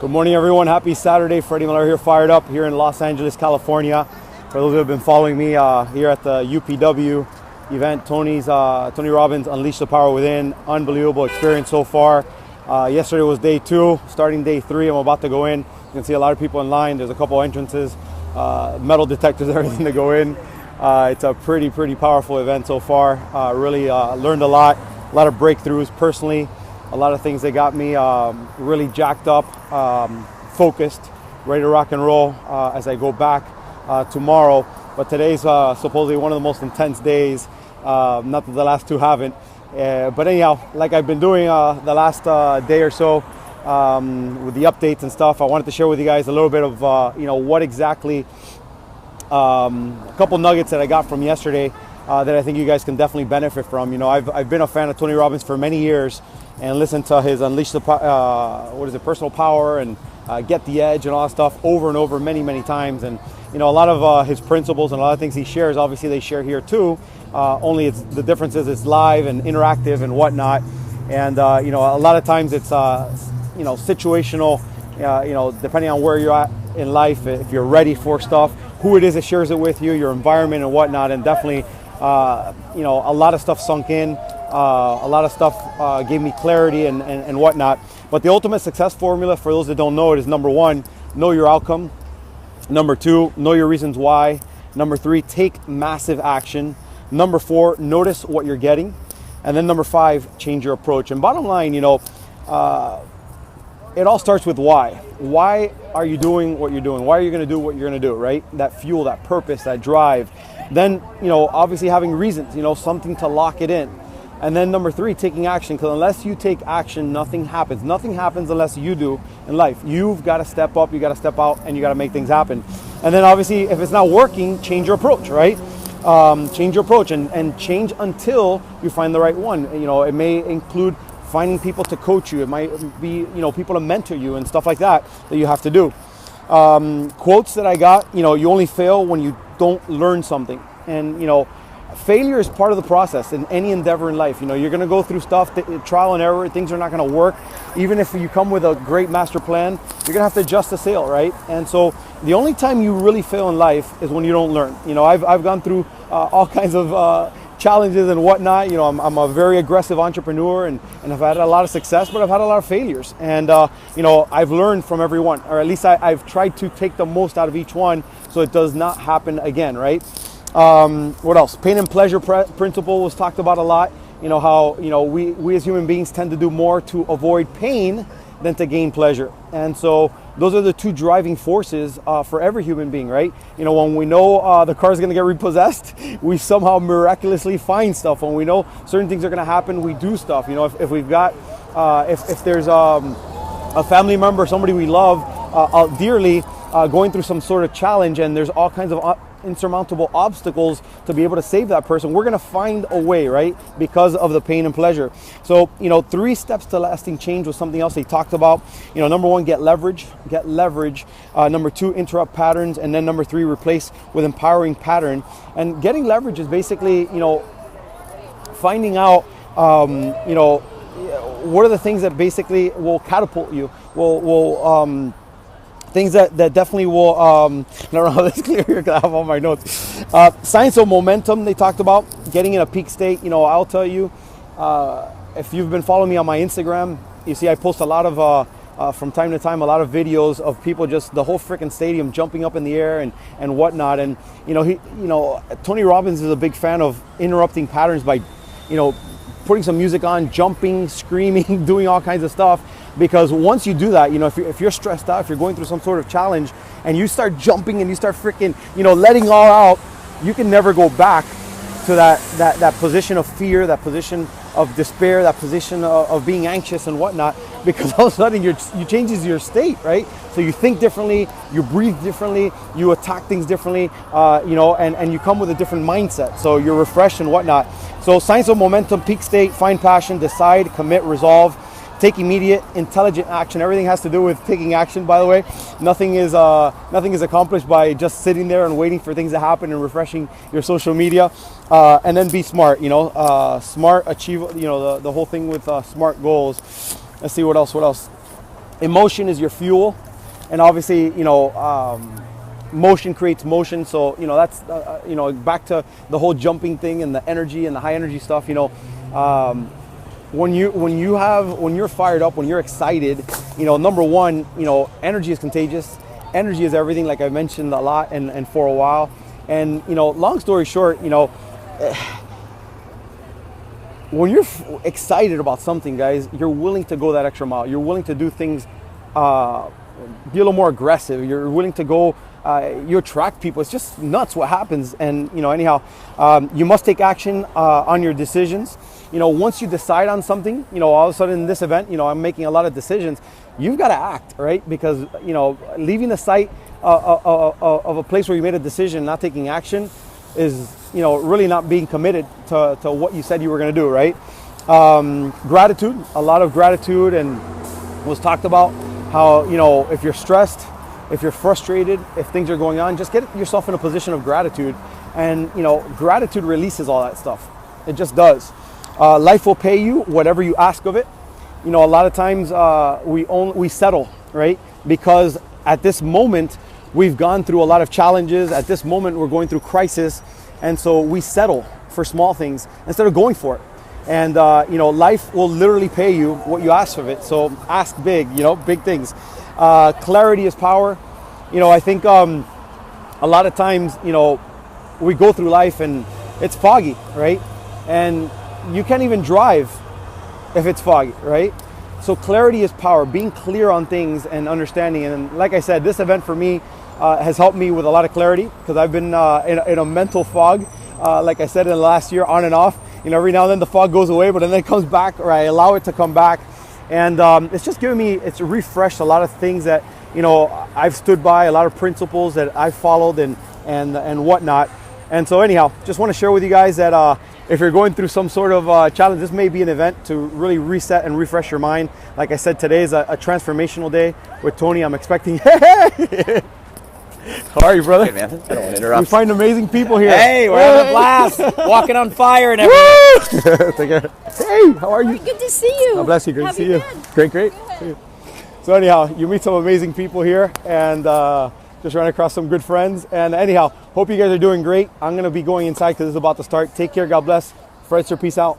Good morning, everyone. Happy Saturday. Freddy Melero here, fired up here in Los Angeles, California. For those who have been following me here at the UPW event, Tony Robbins Unleash the Power Within. Unbelievable experience so far. Yesterday was day 2, starting day 3. I'm about to go in. You can see a lot of people in line. There's a couple entrances, metal detectors, everything to go in. It's a pretty powerful event so far. Really learned a lot of breakthroughs personally. A lot of things that got me really jacked up, focused, ready to rock and roll as I go back tomorrow. But today's supposedly one of the most intense days. Not that the last 2 haven't. But anyhow, like I've been doing the last day or so with the updates and stuff, I wanted to share with you guys a little bit of what exactly, a couple nuggets that I got from yesterday that I think you guys can definitely benefit from. I've been a fan of Tony Robbins for many years and listened to his Unleash the Personal Power and Get the Edge and all that stuff over and over many times. And a lot of his principles and a lot of things he shares, obviously they share here too. Only the difference is it's live and interactive and whatnot. And a lot of times it's situational. Depending on where you're at in life, if you're ready for stuff, who it is that shares it with you, your environment and whatnot. And definitely, a lot of stuff sunk in. A lot of stuff gave me clarity and whatnot. But the ultimate success formula, for those that don't know it, is number 1, know your outcome. Number 2, know your reasons why. Number 3, take massive action. Number 4, notice what you're getting. And then number 5, change your approach. And bottom line, it all starts with why. Why are you doing what you're doing? Why are you going to do what you're going to do, right? That fuel, that purpose, that drive. Then, obviously having reasons, something to lock it in. And then number 3, taking action, because unless you take action, nothing happens. Nothing happens unless you do in life. You've got to step up, you got to step out, and you got to make things happen. And then obviously, if it's not working, change your approach, right? Change your approach and change until you find the right one. It may include finding people to coach you. It might be, people to mentor you and stuff like that you have to do. Quotes that I got, you only fail when you don't learn something. And, failure is part of the process in any endeavor in life. You're going to go through stuff, trial and error, things are not going to work. Even if you come with a great master plan, you're going to have to adjust the sail, right? And so the only time you really fail in life is when you don't learn. I've gone through all kinds of challenges and whatnot. I'm a very aggressive entrepreneur and I've had a lot of success, but I've had a lot of failures. And, I've learned from every one, or at least I've tried to take the most out of each one so it does not happen again, right? What else? Pain and pleasure principle was talked about a lot. How, we as human beings tend to do more to avoid pain than to gain pleasure. And so those are the 2 driving forces for every human being, right? When we know the car is going to get repossessed, we somehow miraculously find stuff. When we know certain things are going to happen, we do stuff. If we've got, if there's a family member, somebody we love dearly, going through some sort of challenge and there's all kinds of insurmountable obstacles to be able to save that person, we're going to find a way, right? Because of the pain and pleasure. So, 3 steps to lasting change was something else they talked about. Number 1, get leverage. Number 2, interrupt patterns. And then number 3, replace with empowering pattern. And getting leverage is basically, finding out, what are the things that basically will catapult you, things that definitely will, I don't know how this is clear here because I have all my notes. Science of momentum, they talked about getting in a peak state. I'll tell you, if you've been following me on my Instagram, you see I post a lot of, from time to time, a lot of videos of people just the whole freaking stadium jumping up in the air and whatnot. And, Tony Robbins is a big fan of interrupting patterns by, putting some music on, jumping, screaming, doing all kinds of stuff. Because once you do that, if you're stressed out, if you're going through some sort of challenge and you start jumping and you start freaking, letting all out, you can never go back to that position of fear, that position of despair, that position of being anxious and whatnot, because all of a sudden you changes your state, right? So you think differently, you breathe differently, you attack things differently, and you come with a different mindset. So you're refreshed and whatnot. So science of momentum, peak state, find passion, decide, commit, resolve. Take immediate, intelligent action. Everything has to do with taking action, by the way. Nothing is accomplished by just sitting there and waiting for things to happen and refreshing your social media. And then be smart, smart, achieve, the whole thing with smart goals. Let's see what else. Emotion is your fuel, and obviously, motion creates motion. So, that's, back to the whole jumping thing and the energy and the high energy stuff. When you're fired up, when you're excited, number one, energy is contagious. Energy is everything, like I mentioned a lot and for a while. And, long story short, when you're excited about something, guys, you're willing to go that extra mile. You're willing to do things, be a little more aggressive. You're willing to go, you attract people. It's just nuts what happens. And, anyhow, you must take action on your decisions. Once you decide on something, all of a sudden in this event, I'm making a lot of decisions. You've got to act, right? Because, leaving the site of a place where you made a decision, not taking action, is, really not being committed to what you said you were going to do, right? Gratitude, a lot of gratitude, and was talked about how, if you're stressed, if you're frustrated, if things are going on, just get yourself in a position of gratitude. And, gratitude releases all that stuff. It just does. Life will pay you whatever you ask of it. A lot of times we settle, right? Because at this moment, we've gone through a lot of challenges. At this moment, we're going through crisis. And so we settle for small things instead of going for it. And, life will literally pay you what you ask of it. So ask big, big things. Clarity is power. I think a lot of times, we go through life and it's foggy, right? And you can't even drive if it's foggy, right? So clarity is power, being clear on things and understanding. And like I said, this event for me has helped me with a lot of clarity, because I've been in a mental fog, like I said, in the last year, on and off. Every now and then the fog goes away, but then it comes back, or I allow it to come back. And it's just it's refreshed a lot of things that, I've stood by, a lot of principles that I've followed and whatnot. And so anyhow, just want to share with you guys that if you're going through some sort of challenge, this may be an event to really reset and refresh your mind. Like I said, today is a transformational day with Tony. I'm expecting... How are you, brother? Hey, man. I don't want to interrupt. We find amazing people here. Hey, we're having a blast. Walking on fire and everything. Take care. Hey, how are you? Good to see you. God bless you. Great to see you. Been? Great. So anyhow, you meet some amazing people here, and just ran across some good friends. And anyhow, hope you guys are doing great. I'm going to be going inside because it's about to start. Take care. God bless. Fred, sir, peace out.